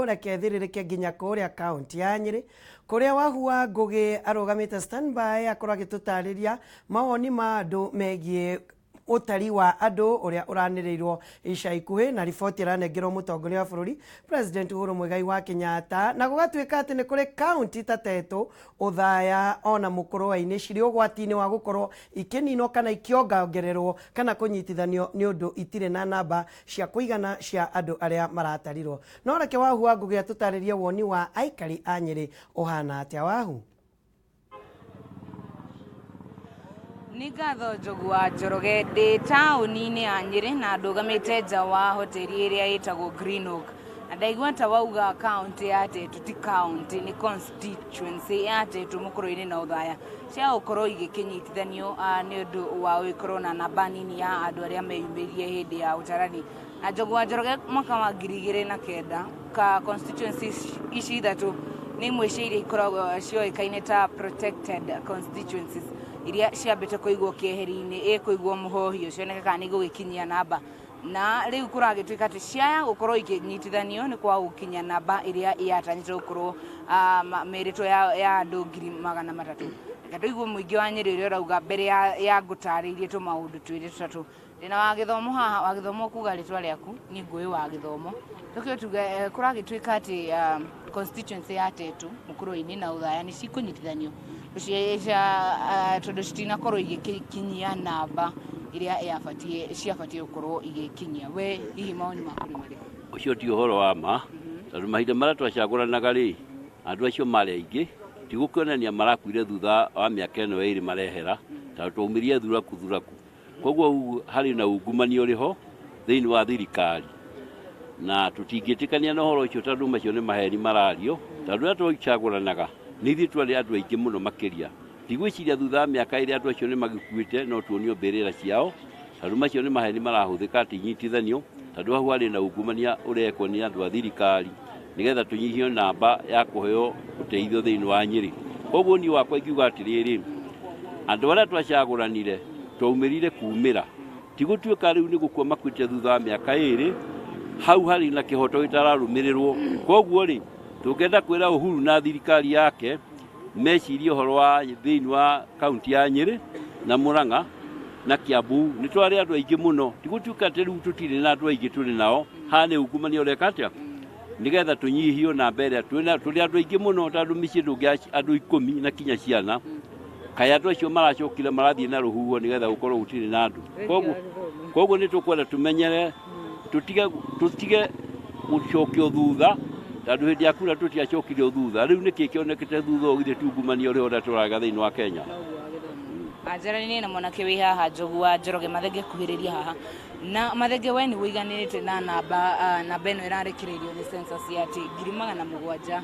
Reke thirĩrĩke nginya kũrĩa kaunti ya Nyĩrĩ kũrĩa Wahua Ngũgĩ arũgamĩte standby akorwo agĩtũtarĩria mawoni ma andũ megiĩ ũtari wa andũ ũrĩa ũranĩrĩirwo ica ikuhĩ na riboti ĩranengerwo mũtongoria wa bũrũri President Uhuru Muigai wa Kenyatta na gũgatuĩka atĩ nĩ kũrĩ kaunti ta Tetũ, Othaya ona Mũkũrwe-inĩ cirĩ ũgwati-inĩ wa gũkorwo ikĩninwo kana ikĩongererwo kana kũnyitithanio nĩ ũndũ itirĩ na namba cia kũigana cia andũ arĩa maratarirwo. No reke Wahua Ngũgĩ atũtarĩrie woni wa aikari a Nyĩrĩ ũhana atĩa Wahu? Nĩ ngatho Njogu wa Njoroge ndĩ taũni-inĩ ya Nyĩrĩ na ndũgamĩte nja wa hoteli ĩrĩa ĩtagwo Green Oak. Na ndaigua ta wauga kaunti ya Tetũ ti kaunti, nĩ constituency ya Tetũ, Mũkũrwe-inĩ na Othaya cia gũkorwo igĩkĩnyitithanio nĩ ũndũ wa gũkorwo na namba nini ya andũ arĩa meyumĩrie hĩndĩ ya ũtarani. Na Njogu wa Njoroge mwaka wa 2009 ka constituencies ici ithatũ nĩ imwe cia iria ikoragwo cioĩkaine ta protected constituencies iria ciambĩte kũigwo kĩeheri-inĩ ĩkũigwo mũhohi cioneke kana nĩ igũgĩkinyia namba, na rĩu kũragĩtuĩka atĩ ciaya gũkorwo ikĩnyitithanio nĩ kwa gũkinya namba ĩrĩa yatanyĩte gũkorwo mĩrĩtwo ya andũ 300,000. Reka tũigue mũingĩ wa Nyĩrĩ ũrĩa ũrauga mbere ya ngũtarĩirie tũmaũndũ twĩrĩ tũtatũ. Ndĩna wa gĩthomo haha, wa gĩthomo kuga rĩtwa rĩaku nĩ ngũĩ wa gĩthomo. Tũkĩo tuge kũragĩtuĩka atĩ constituency ya Tetũ, Mũkũrwe-inĩ na Othaya nĩ cikũnyitithanio tondũ citinakorwo igĩkinyia namba ĩrĩa ciabatiĩ gũkorwo igĩkinyia. We hihi mawoni maku nĩ marĩkũ? Ũcio ti ũhoro wa ma, tondũ mahinda marĩa twacagũranaga rĩ, andũ acio marĩ aingĩ tigũkĩonania marakuire thutha wa mĩaka ĩno ĩrĩ marehera, tondũ twaumĩrire thuraku. Koguo harĩ na ungumania ũrĩ ho thĩinĩ wa thirikari, na tũtingĩtĩkania na ũhoro ũcio tondũ macio nĩ maheni marario, tondũ rĩrĩa twacagũranaga nĩ ithuĩ twarĩ andũ aingĩ mũno makĩria. Ndigwĩciria thutha wa mĩaka ĩrĩa andũ acio nĩ magĩkuĩte no tuonio mbĩrĩra ciao, tondũ macio nĩ maheni marahũthĩka atĩ inyitithanio, tondũ hau harĩ na ungumania ũrekwo nĩ andũ a thirikari nĩgetha tũnyihie namba ya kũheo ũteithio thĩinĩ wa Nyĩrĩ. Koguo niĩ wakwa ingiuga atĩrĩrĩ, andũ arĩa twacagũranire twaumĩrire kumĩra, tigũtuĩka rĩu nĩ gũkua makuĩte thutha wa mĩaka ĩrĩ, hau harĩ na kĩhoto gĩtararũmĩrĩrwo. Koguo rĩ, tũngĩenda kwĩra Uhuru na thirikari yake mecirie ũhoro wa thĩinĩ wa kaunti ya Nyĩrĩ na Mũrang'a na Kiambu, nĩ twarĩ andũ aingĩ mũno, tigũtuĩka atĩ rĩu tũtirĩ na andũ aingĩ tũrĩ nao. Haha nĩ ungumania ũreka atĩa nĩgetha tũnyihio namba ĩrĩa tũrĩ andũ aingĩ mũno, tondũ mĩciĩ ndũngĩaga andũ 10 na kinya ciana. Kaĩ andũ acio maracokire marathiĩ na rũhuho nĩgetha gũkorwo gũtirĩ na andũ. Koguo nĩ tũkwenda tũmenyere, tũtige gũcokio thutha, tondũ hĩndĩ ya kura tũtiacokire thutha. Rĩu nĩkĩ kĩonekete thutha ũgithe ti ungumania ũrĩa tũraga thĩinĩ wa Kenya. Njĩra-inĩ na mwanake wĩ haha Njogu wa Njoroge, Mathenge kuhĩrĩria haha na Mathenge, we nĩ wĩiganĩrĩte na namba ĩno ĩrarekereirio nĩ census ya 7,000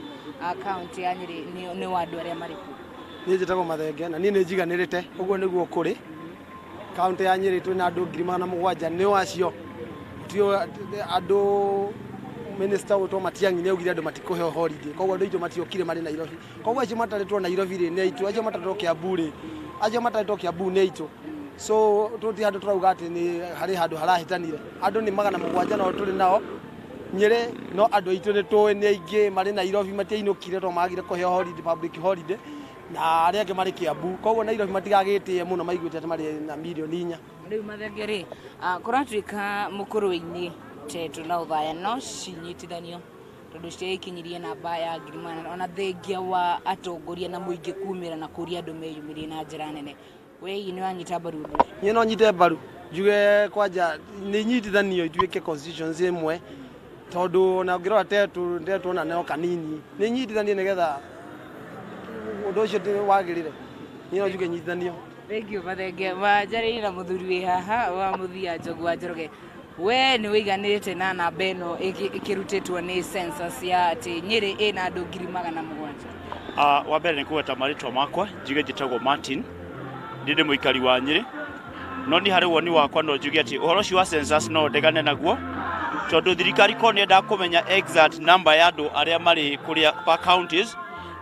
kaunti ya Nyĩrĩ nĩ wa andũ arĩa marĩkũ? Niĩ njĩtagwo Mathenge na niĩ nĩ njiganĩrĩte, ũguo nĩguo kũrĩ. Kaunti ya Nyĩrĩ twĩ na andũ 7,000 nĩ wacio, andũ Minister Ũtwo Matiang'i nĩ augire andũ matikũheo holiday, koguo andũ aitũ matiokire marĩ Nairobi. Koguo acio matarĩtwo Nairobi rĩ nĩ aitũ, acio matarĩtwo Kiambu rĩ, acio matarĩtwo Kiambu nĩ aitũ. So tũti handũ tũrauga atĩ nĩ harĩ handũ harahĩtanire. Andũ nĩ 700 no tũrĩ nao Nyĩrĩ, no andũ aitũ nĩ tũĩ nĩ aingĩ marĩ Nairobi matiainũkire to magire kũheo holiday, public holiday, na arĩa angĩ marĩ Kiambu. Koguo Nairobi matigagĩtie mũno maiguĩte atĩ marĩ na milioni 4. Rĩu Mathenge rĩ, kũratuĩka Mũkũrwe-inĩ, Tetũ na Othaya no cinyitithanio tondũ ciaikinyirie namba ya 300,000 ona thengia wa atongoria na mũingĩ kumĩra na kũria andũ meyumĩrie na njĩra nene. We hihi nĩ wanyita mbaru ũndũ? Niĩ no nyite mbaru, njuge kwanja nĩ nyitithanio ituĩke constituency ĩmwe, tondũ na ũngĩrora Tetũ ona no kanini, nĩ nyitithanio nĩgetha ũndũ ũcio wagĩrĩre. Niĩ no njuge nyitithanio. Thengiũ Mathenge. Njĩra-inĩ na mũthuri wĩ haha wa mũthia Njogu wa Njoroge, we nĩ wĩiganĩrĩte na namba ĩno ĩkĩrutĩtwo nĩ census ya atĩ Nyĩrĩ ĩna andũ 7,000? Wa mbere nĩ kũgweta marĩtwa makwa, njuge njĩtagwo Martin, ndĩ mũikari wa Nyĩrĩ. No nĩ harĩ woni wakwa no njuge atĩ ũhoro ũcio wa census no ndegane naguo, tondũ thirikari ko nĩ yendaga kũmenya exact number ya andũ arĩa marĩ kũrĩa pa counties,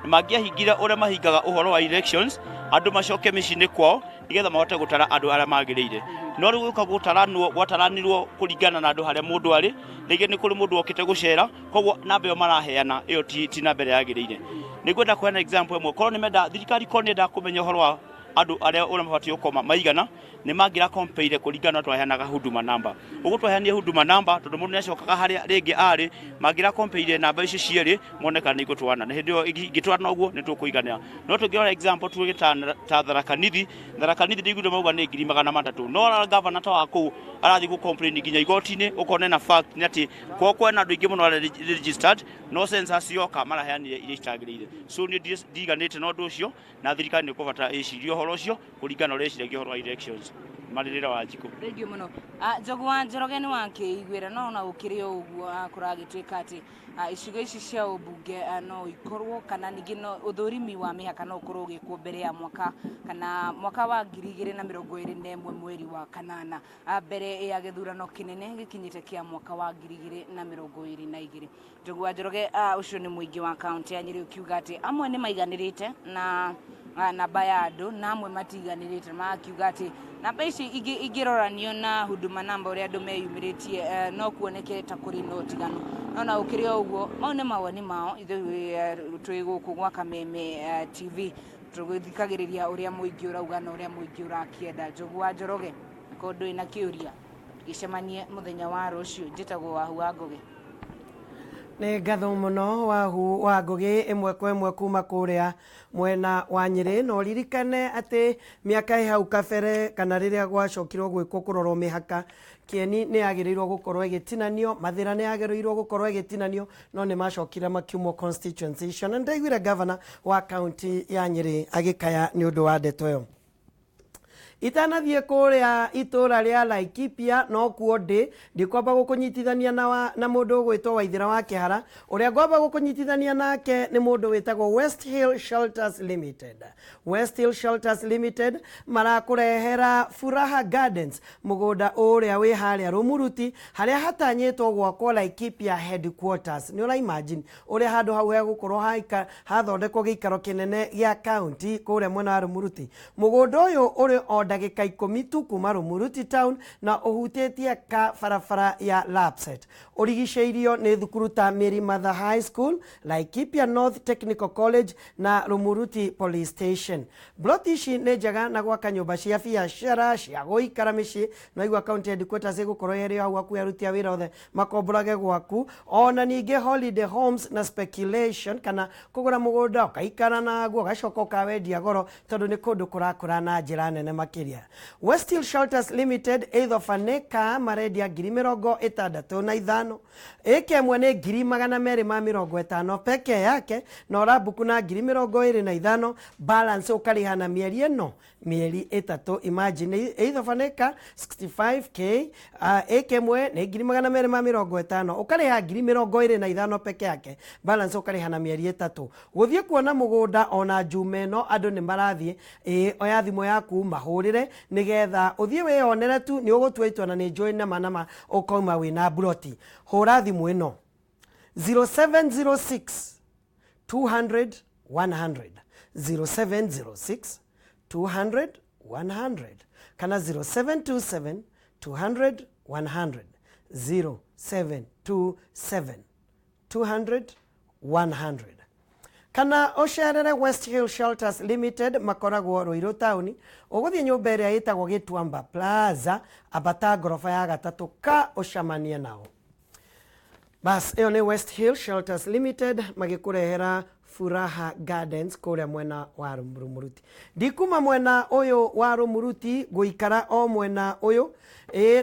na mangĩahingire ũrĩa mahingaga ũhoro wa elections, andũ macoke mĩciĩ-inĩ kwao igetha mahote gutara andu aria magirire no riu guka gwataranirwo kuringana na andu haria mundu ari rigi ni kuri mundu okite gucera koguo namba yo maraheana iyo ti namba ĩrĩa yagirire nigwenda kuheana example imwe korwo ni menda thirikari korwo nenda kumenya uhoro wa andu aria uria mabatie gukoma maigana ni mangira compare kuringana twaheanaga huduma namba ugu twaheania huduma namba tondu mundu niacokaga haria ringi ari mangira compare namba ici cieri moneka ni gutwana ni hindio gitwana uguo ni tukuiganira no tungirora example tugita ta Tharaka-Nithi ndigundo mauga ni 300 no governor ta waku arathi gu complain nginya igoti-ini ukone na fact ni ati kwokwe na andu ingi muno registered no census yoka maraheanire iria itagirire so ni ndiganite no ndu ucio na thirikari ni kubata icirio horo ucio kuringana uria iciragia horo wa elections maririra wa Njikũ thengiũ mũno Njogu wa Njoroge nĩ wakĩiguĩra no na ũkĩrĩ o ũguo kũragĩtuĩka atĩ icigo ici cia ũmbunge no ikorwo kana ningĩ no ũthũrimi wa mĩhaka no ũkorwo ũgĩkwo mbere ya mwaka kana mwaka wa 2021 mweri wa kanana mbere ya gĩthurano kĩnene gĩkinyĩte kĩa mwaka wa 2022 Njogu wa Njoroge ũcio nĩ mũingĩ wa kaunti ya Nyĩrĩ ũkiuga atĩ amwe nĩ maiganĩrĩte na namba ya andũ na amwe matiganĩrĩte makiuga atĩ namba ici ingĩroranio na huduma namba ũrĩa andũ meyumĩrĩtie no kuoneke ta kũrĩ na ũtiganu no na ũkĩrĩ o ũguo mau nĩ mawoni mao ithuĩ twĩ gũkũ gwa Kameme TV tũgĩthikagĩrĩria ũrĩa mũingĩ ũrauga na ũrĩa mũingĩ ũrakĩenda Njogu wa Njoroge kũndũ ĩna kĩũria gĩcemanie mũthenya wa rũciũ njĩtagwo Wahu wa Ngũgĩ nĩ ngatho mũno Wahu wa Ngũgĩ ĩmwe kwa ĩmwe kuma kũrĩa mwena wa Nyĩrĩ no ririkane atĩ mĩaka hau kabere kana rĩrĩa gwacokirwo gwĩkwo kũrorwo mĩhaka Kieni nĩ yagĩrĩirwo gũkorwo ĩgĩtinanio Mathĩra nĩ yagĩrĩirwo gũkorwo ĩgĩtinanio no nĩ macokire makiumwo constituency icio na ndaiguire governor wa kaunti ya Nyĩrĩ agĩkaya nĩ ũndũ wa ndeto ĩyo itanathiĩ kũrĩa itũra rĩa Laikipia no kuo ndikwamba gũkũnyitithania na mũndũ ũgwĩtwo Waithĩra wa Kĩhara ũrĩa ngwamba gũkũnyitithania nake nĩ mũndũ wĩtagwo West Hill Shelters Limited West Hill Shelters Limited marakũrehera Furaha Gardens mũgũnda ũrĩa wĩ harĩa Rũmuruti harĩa hatanyĩtwo gwakwo Laikipia headquarters nĩ ũra imagine ũrĩa handũ hau hegũkorwo hathondekwo gĩikaro kĩnene gĩa county kũrĩa mwena wa Rũmuruti mũgũnda ũyũ ũrĩ o ndagĩka 10 tu kuma Rũmuruti town na ũhutĩtie ka barabara ya Lapset ũrigicĩirio nĩ thukuru ta Mary Mother High School Laikipia North Technical College na Rũmuruti Police Station Bloti ici nĩ njega na gwaka nyũmba cia biacara cia gũikara mĩciĩ no igua county headquarters ĩgũkorwo ĩrĩ hau hakuhĩ aruti a wĩra othe makomborage gwaku ona ningĩ holiday homes na speculation kana kũgũra mũgũnda ũkaikara naguo ũgacoka ũkawendia goro tondũ nĩ kũndũ kũrakũra na njĩra nene makĩria West Hill Shelters Limited eithofaneka marendia 65,000 ĩka ĩmwe nĩ 250 peke yake na ũrambuku na 25,000 balance ũkarĩha na mĩeri ĩno mĩeri 3 imagine eithofaneka 65k ĩka ĩmwe nĩ 250 ũkarĩha 25,000 peke yake balance ũkarĩha na mĩeri 3 gũthiĩ kuona mũgũnda ona njuma ĩno andũ nĩ marathiĩ oya thimũ yaku mahũrĩre nigetha uthie weyonere tu ni ũgũtua itua na nĩ njũĩ nama ũkauma wĩna broti hũra thimũ ĩno 0706 200 100 0706 200 100 kana 0727 200 100 0727 200 100 kana ũcerere West Hill Shelters Limited makoragwo Ruiru Town ũgũthiĩ nyũmba ĩrĩa ĩtagwo Gĩtuamba Plaza ambata ngorofa ya gatatũ ka ũcamanie nao bas ĩyo nĩ West Hill Shelters Limited magĩkũrehera Furaha Gardens kũrĩa mwena wa Rũmuruti ndikuma mwena ũyũ wa Rũmuruti gũikara o mwena ũyũ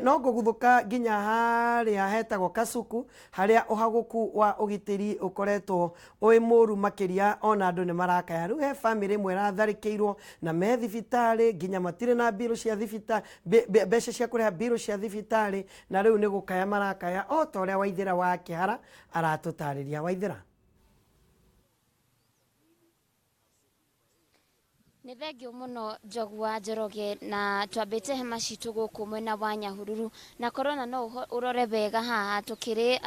no ngũguthũka nginya harĩa hetagwo Kasuku harĩa ũhagũku wa ũgitĩri ũkoretwo ũĩ mũru makĩria ona andũ nĩ marakaya rĩu he family ĩmwe ĩratharĩkĩirwo na me thibitarĩ nginya matirĩ na mbirũ cia thibitarĩ mbeca cia kũrĩha mbirũ cia thibitarĩ na rĩu nĩ gũkaya marakaya o ta ũrĩa Waithĩra wa Kĩhara aratũtarĩria Waithĩra Nĩ thengio mũno Njogu wa Njoroge na twambĩte hema citũ gũkũ mwena wa Nyahururu na korona no ũrore wega haha tũkĩrĩ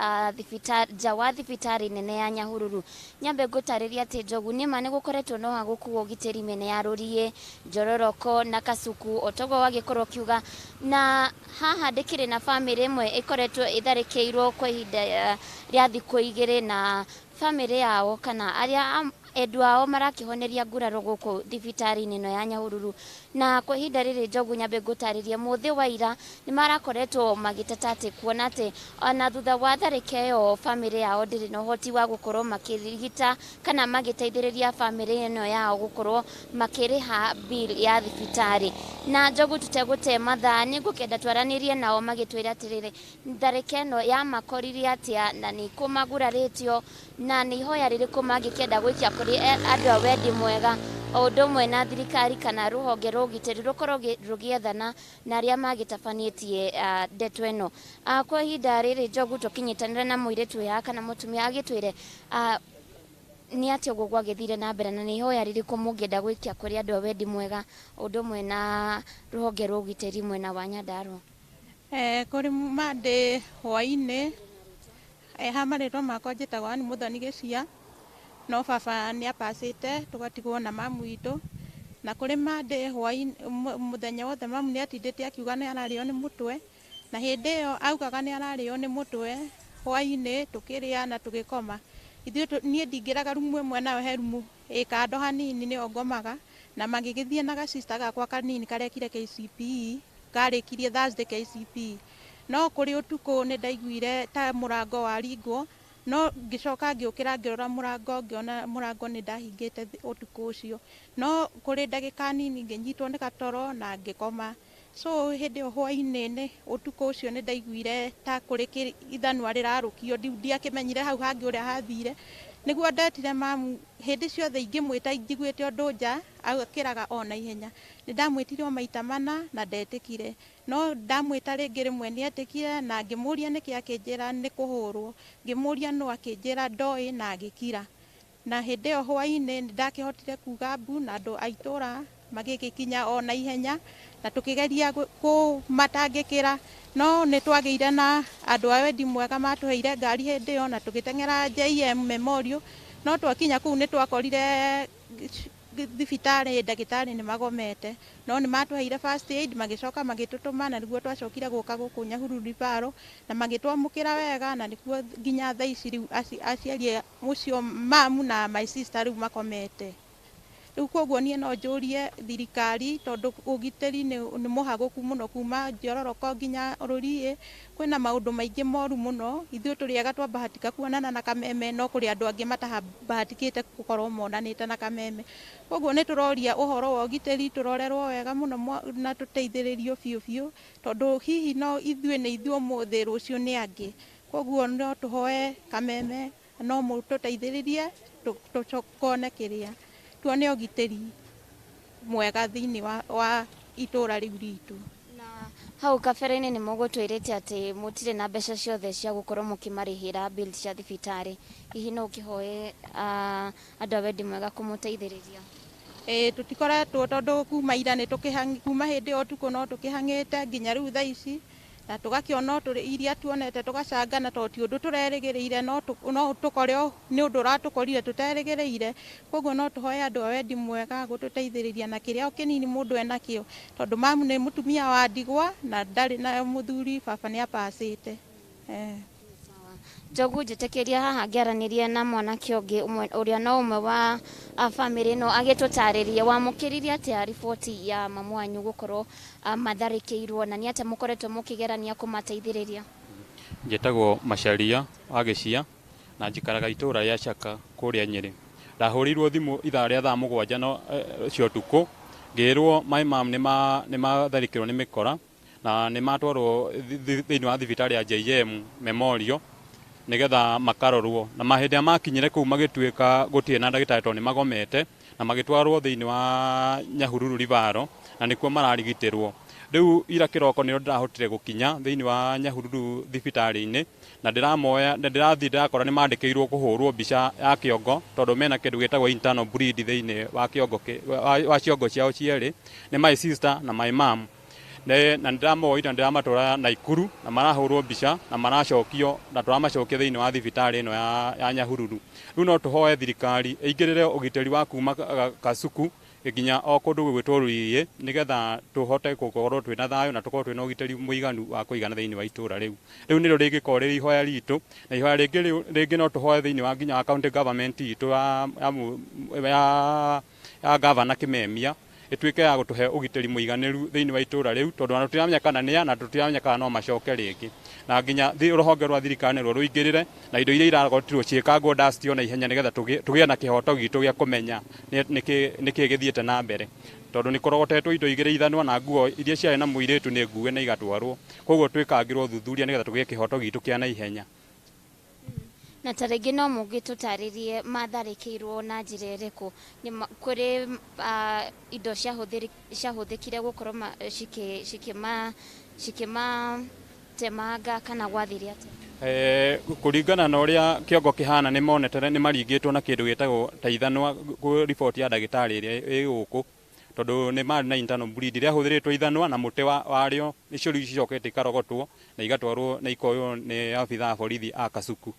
nja wa thibitarĩ nene ya Nyahururu. Nyambe ngũtarĩria atĩ Njogu nĩma nĩ gũkoretwo na wagũku wa ũgitĩri mĩena ya Rũriĩ, Njororoko na Kasuku o toguo wagĩkorwo kiuga, na haha ndĩkĩrĩ na bamĩrĩ ĩmwe ĩkoretwo ĩtharĩkĩirwo kwa ihinda rĩa thikũ igĩrĩ na bamĩrĩ yao kana arĩa endwa ao marakĩhoneria nguraro gũkũ thibitarĩ-inĩ ĩno ya Nyahururu. Na kwa ihinda rĩrĩ Njogu nyambe ngũtarĩria mũthĩ wa ira nĩ marakoretwo magĩteta atĩ kuona atĩ ona thutha wa tharĩka ĩyo bamĩrĩ yao ndĩrĩ na ũhoti wa gũkorwo makĩrigita kana magĩteithĩrĩria bamĩrĩ ĩno yao gũkorwo makĩrĩha bill ya thibitarĩ. Na Njogu tũtegũte mathaa nĩ ngũkenda twaranĩrie nao magĩtwĩra atĩrĩrĩ tharĩka ĩno yamakoririe atĩa na nĩ kũ magurarĩtio na nĩ ihoya rĩrĩkũ mangĩkenda gũikia kũrĩ andũ a wendi mwega o ũndũ ũmwe na thirikari kana rũhonge rwa ũgitĩri rũkorwo rũgĩethana na arĩa magĩtabanĩtie ndeto ĩno. Kwa ihinda rĩrĩ Njogu tũkĩnyitanĩra na mũirĩtu ũyũ kana mũtumia agĩtwĩre nĩ atĩa ũguo gwagĩthire na mbere na nĩ ihoya rĩrĩkũ mũngĩenda gũikia kũrĩ andũ a wendi mwega o ũndũ ũmwe na rũhonge rwa ũgitĩri mwena wa Nyandarua. Kũrĩ mandĩ hwainĩ marĩtwa makwa njĩtagwo Ann Muthoni Gĩcia, no baba nĩ apacĩte tũgatigwo na mamu witũ, na kũrĩ mandĩ hwainĩ mũthenya wothe mamu nĩ atindĩte akiuga nĩ ararĩo nĩ mũtwe, na hĩndĩ ĩyo augaga nĩ ararĩo nĩ mũtwe hwainĩ tũkĩrĩa na tũgĩkoma. Niĩ ndingĩraga rumu ĩmwe nayo he rumu kando hanini nĩyo ngomaga, na magĩgĩthiĩ na gacista gakwa kanini karekire KCPE karĩkirie Thursday KCPE. No kũrĩ ũtukũ nĩ ndaiguire ta mũrango waringwo, no ngĩcoka ngĩũkĩra ngĩrora mũrango ngĩona mũrango nĩ ndahingĩte ũtukũ ũcio, no kũrĩ ndagĩka nini ngĩnyitwo nĩ gatoro na ngĩkoma. So hĩndĩ ĩyo hwainĩ ũtukũ ũcio nĩ ndaiguire ta kũrĩ ithanwa rĩrarũkio, ndiakĩmenyire hau hangĩ ũrĩa hathire, nĩguo ndetire mamu hĩndĩ ciothe ingĩmwĩta njiguĩte ũndũ nja akĩraga o na ihenya. Nĩ ndamwĩtire o maita mana na ndetĩkire, no ndamwĩta rĩngĩ rĩmwe nĩ etĩkire na ngĩmũria nĩkĩ akĩnjĩra nĩ kũhũrwo, ngĩmũria no akĩnjĩra ndoĩ na agĩkira. Na hĩndĩ ĩyo hwainĩ nĩ ndakĩhotire kuga mbu na andũ a itũra magĩgĩkinya o na ihenya na tũkĩgeria kũmatangĩkĩra, no nĩ twagĩire na andũ a wendi mwega matũheire ngari hĩndĩ ĩyo na tũgĩteng'era JM Memorial, no twakinya kũu nĩ twakorire thibitarĩ ndagĩtarĩ nĩ magomete, no nĩ matũheire first aid magĩcoka magĩtũtũma na nĩguo twacokire gũka gũkũ Nyahururu Referral na magĩtwamũkĩra wega, na nĩkuo nginya thaa ici rĩu aciari mũcio mamu na my sister rĩu makomete. Rĩu koguo niĩ no njũrie thirikari tondũ ũgitĩri nĩ mũhagũku mũno kuma Njororoko nginya Rũriĩ, kwĩna maũndũ maingĩ moru mũno, ithuĩ tũrĩ ega twabahatika kuonana na Kameme, no kũrĩ andũ angĩ matabahatikĩte gũkorwo monanĩte na Kameme. Koguo nĩ tũroria ũhoro wa ũgitĩri tũrorerwo wega mũno na tũteithĩrĩrio biũ biũ, tondũ hihi no ithuĩ nĩ ithuĩ ũmũthĩ rũciũ nĩ angĩ. Koguo no tũhoe Kameme no mũtũteithĩrĩrie tũkone kĩrĩa tuone ũgitĩri mwega thĩinĩ wa itũra rĩu ritũ. Na hau kabere-inĩ nĩ mũgũtwĩrĩte atĩ mũtirĩ na mbeca ciothe cia gũkorwo mũkĩmarĩhĩra bill cia thibitarĩ, hihi no ũkĩhoe andũ a wendi mwega kũmũteithĩrĩria? Tũtikoretwo tondũ kuma ira kuma hĩndĩ ĩyo ũtukũ no tũkĩhang'ĩte nginya rĩu thaa ici, na tũgakĩona iria tuonete tũgacangana tondũ ti ũndũ tũrerĩgĩrĩire, no tũkore nĩ ũndũ ũratũkorire tũterĩgĩrĩire. Koguo no tũhoe andũ a wendi mwega gũtũteithĩrĩria na kĩrĩa kĩnini mũndũ enakĩo, tondũ mamu nĩ mũtumia wa ndigwa na ndarĩ na mũthuri, baba nĩ apacĩte. Njogu njĩtĩkĩria haha ngĩaranĩria na mwanake ũngĩ ũrĩa no ũmwe wa bamĩrĩ ĩno agĩtũtarĩria wamũkĩrire atĩa riboti ya mamu wanyu gũkorwo matharĩkĩirwo na nĩ atĩa mũkoretwo mũkĩgerania kũmateithĩrĩria? Njĩtagwo Macharia wa Gĩcia na njikaraga itũra rĩa Chaka kũrĩa Nyĩrĩ. Ndahũrĩirwo thimũ ithaa rĩa thaa mũgwanja cia ũtukũ ngĩrwo my mom nĩ matharĩkĩrwo nĩ mĩkora na nĩ matwarwo thĩinĩ wa thibitarĩ ya JM Memorial nĩgetha makarorwo, na mahĩndĩ makinyire kũu magĩtuĩka gũtirĩ na ndagĩtarĩ tondũ nĩ magomete, na magĩtwarwo thĩinĩ wa Nyahururu Referral na nĩkuo mararigitĩrwo. riu ira kiroko niro ndirahotire gukinya thiini wa Nyahururu thibitari-ini na ndiramoya na ndirathi ndirakora ni mandikirwo kuhurwo mbica ya kiongo tondu mena kindu gitagwo internal bleed thiini wa kiongo wa ciongo ciao cieri ni my sister na my mom na ndiramoita ndiramatwara Naikuru na marahurwo mbica na maracokio na turamacokia thiini wa thibitari ino ya Nyahururu. Riu no tuhoe thirikari ingirire ugiteri wa kuma Kasuku ginya o kundu gwitwo Ruiye nigetha tuhote gukorwo twina thayo na tukorwo twina ugiteri muiganu wa kuigana thiini wa itura riu niro ringikorwo riri ihoya ritu na ihoya ringi no tuhoe thiini wa ginya county government itu ya governor Kimemia ituike ya gutuhe ugiteri muiganiru thiini wa itura riu tondu na tutiramenya kana nia na tutiramenya kana no macoke ringi na ginya ruhonge rwa thirikari rwo ruingirire na indo iria iragotirwo ciikagwo ndastio na ihenya nigetha tugie na kihoto gitu gia kumenya niki githiete na mbere tondu ni korogotetwo indo igire ithanwa na nguo iria ciarĩ na muiritu ni nguwe na igatwarwo koguo twikangirwo thuthuria nigetha tugie kihoto gitu kia na ihenya. Na tarĩngĩ no mũngĩtũtarĩrie matharĩkĩirwo na njĩra ĩrĩkũ kũrĩ indo ciahũthĩkire gũkorwo cikĩmatemanga kana gwathire atĩa? Kũringana na ũrĩa kĩongo kĩhana nĩ monete nĩ maringĩtwo na kĩndũ gĩtagwo ta ithanwa riboti ya ndagĩtarĩ ĩrĩa ĩ gũkũ tondu nĩ marĩ na internal bleed iria hũthĩrĩtwo ithanwa na mũtĩ warĩo icũri icokete ikarogotwo na igatwarwo na ikoywo nĩ abithaa a borithi a Kasuku.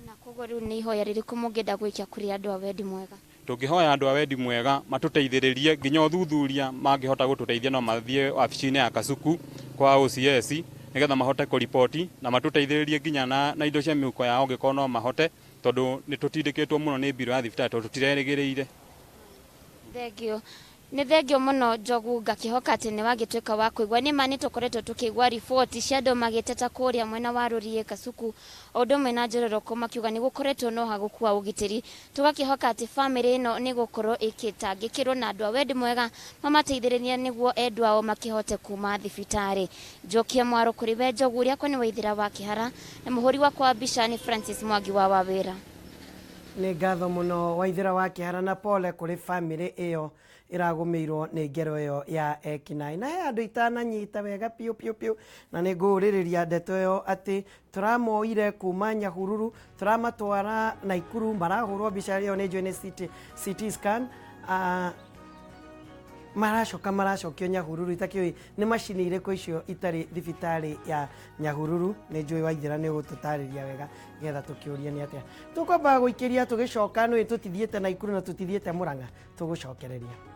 Na koguo riu nĩ ihoya rĩrĩkũ mũngĩenda gũikia kũrĩ andũ a wendi mwega? Tũngĩhoya andũ a wendi mwega matũteithĩrĩrie nginya ũthuthuria mangĩhota gũtũteithia no mathiĩ wabici-inĩ ya Kasuku kwa OCS nigetha mahote kũripoti na matũteithĩrĩrie nginya na indo cia mĩhuko yao angĩkorwo no mahote tondu nĩ tũtindĩkĩtwo mũno nĩ mbirũ ya thibitarĩ tondu tũtirerĩgĩrĩire. Thengio. Nĩ thengio mũno Njogu, ngakĩhoka atĩ nĩ wagĩtuĩka wa kũigua nĩma nĩ tũkoretwo tũkĩigua riboti cia andũ magĩteta kũrĩa mwena wa Rũriĩ Kasuku o ũndũ ũmwe na Njororoko makiuga nĩ gũkoretwo na ũhagũku wa ũgitĩri. Tũgakĩhoka atĩ bamĩrĩ ĩno nĩ gũkorwo ĩkĩtangĩkĩrwo na andũ a wendi mwega mamateithĩrĩria nĩguo endwa ao makĩhote kuma thibitarĩ. Njokia Mwaro kũrĩ we Njogu, rĩakwa nĩ Waithĩra wa Kĩhara na mũhũri wakwa wa mbica nĩ Francis Mwangi wa Wawĩra. Nĩ ngatho mũno Waithĩra wa Kĩhara na pole kũrĩ bamĩrĩ ĩyo iragumirwo nĩ ngero ĩyo ya ekinaĩ na he andũ itananyita wega piu na nĩ ngũrĩrĩria ndeto ĩyo atĩ tũramoire kuma Nyahururu tũramatwara Naikuru marahũrwo mbica ĩyo nĩ njũĩ nĩ CT scan maracokio Nyahururu itakĩũĩ nĩ macini irĩkũ icio itarĩ thibitarĩ ya Nyahururu. Nĩ njũĩ Waithĩra nĩ ũgũtũtarĩria wega getha tũkĩũria nĩ atĩa tũkwamba gũikĩria tũgĩcoka nĩ tũtithiĩte Naikuru na tũtithiĩte Mũrang'a tũgũcokereria.